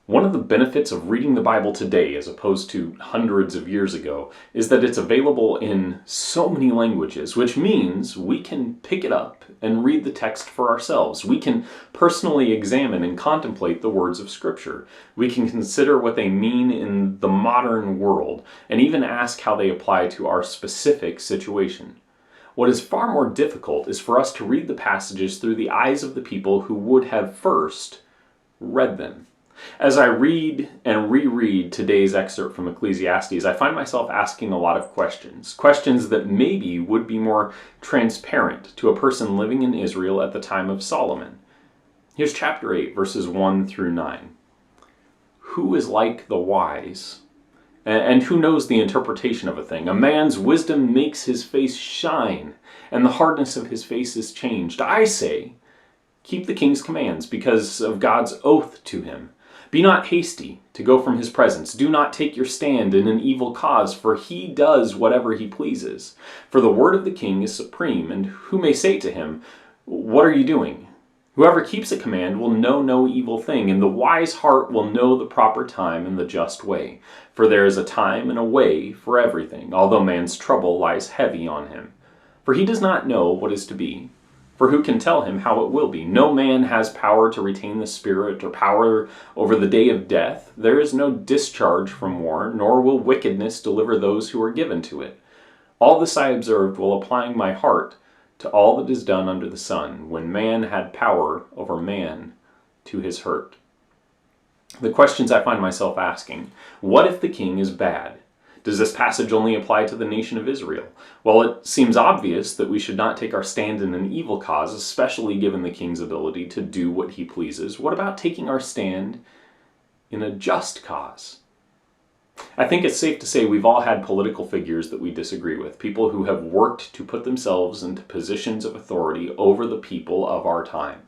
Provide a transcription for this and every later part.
One of the benefits of reading the Bible today, as opposed to hundreds of years ago, is that it's available in so many languages, which means we can pick it up and read the text for ourselves. We can personally examine and contemplate the words of Scripture. We can consider what they mean in the modern world, and even ask how they apply to our specific situation. What is far more difficult is for us to read the passages through the eyes of the people who would have first read them. As I read and reread today's excerpt from Ecclesiastes, I find myself asking a lot of questions. Questions that maybe would be more transparent to a person living in Israel at the time of Solomon. Here's chapter 8, verses 1 through 9. Who is like the wise? And who knows the interpretation of a thing? A man's wisdom makes his face shine, and the hardness of his face is changed. I say, keep the king's commands because of God's oath to him. Be not hasty to go from his presence. Do not take your stand in an evil cause, for he does whatever he pleases. For the word of the king is supreme, and who may say to him, what are you doing? Whoever keeps a command will know no evil thing, and the wise heart will know the proper time and the just way. For there is a time and a way for everything, although man's trouble lies heavy on him. For he does not know what is to be. For who can tell him how it will be? No man has power to retain the spirit or power over the day of death. There is no discharge from war, nor will wickedness deliver those who are given to it. All this I observed while applying my heart to all that is done under the sun, when man had power over man to his hurt. The questions I find myself asking: what if the king is bad? Does this passage only apply to the nation of Israel? Well, it seems obvious that we should not take our stand in an evil cause, especially given the king's ability to do what he pleases. What about taking our stand in a just cause? I think it's safe to say we've all had political figures that we disagree with, people who have worked to put themselves into positions of authority over the people of our time.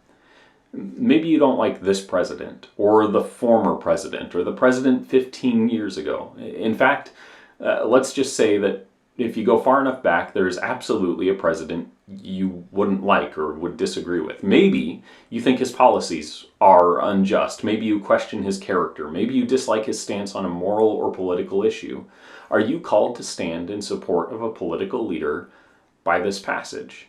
Maybe you don't like this president, or the former president, or the president 15 years ago. In fact, let's just say that if you go far enough back, there's absolutely a president you wouldn't like or would disagree with. Maybe you think his policies are unjust. Maybe you question his character. Maybe you dislike his stance on a moral or political issue. Are you called to stand in support of a political leader by this passage?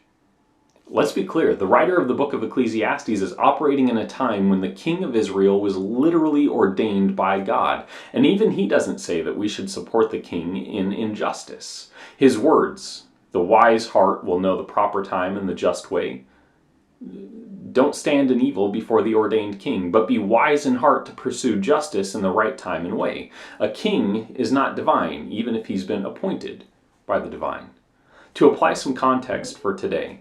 Let's be clear, the writer of the book of Ecclesiastes is operating in a time when the king of Israel was literally ordained by God. And even he doesn't say that we should support the king in injustice. His words, the wise heart will know the proper time and the just way, don't stand in evil before the ordained king, but be wise in heart to pursue justice in the right time and way. A king is not divine, even if he's been appointed by the divine. To apply some context for today,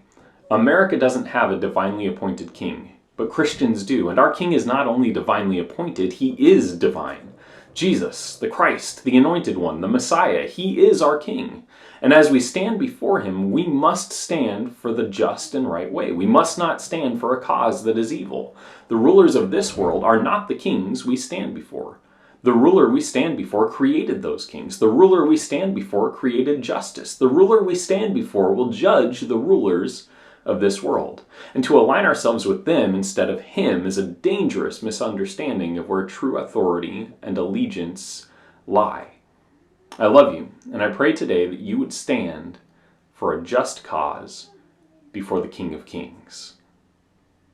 America doesn't have a divinely appointed king, but Christians do, and our king is not only divinely appointed, he is divine. Jesus, the Christ, the Anointed One, the Messiah, he is our king. And as we stand before him, we must stand for the just and right way. We must not stand for a cause that is evil. The rulers of this world are not the kings we stand before. The ruler we stand before created those kings. The ruler we stand before created justice. The ruler we stand before will judge the rulers of this world. And to align ourselves with them instead of him is a dangerous misunderstanding of where true authority and allegiance lie. I love you, and I pray today that you would stand for a just cause before the King of Kings.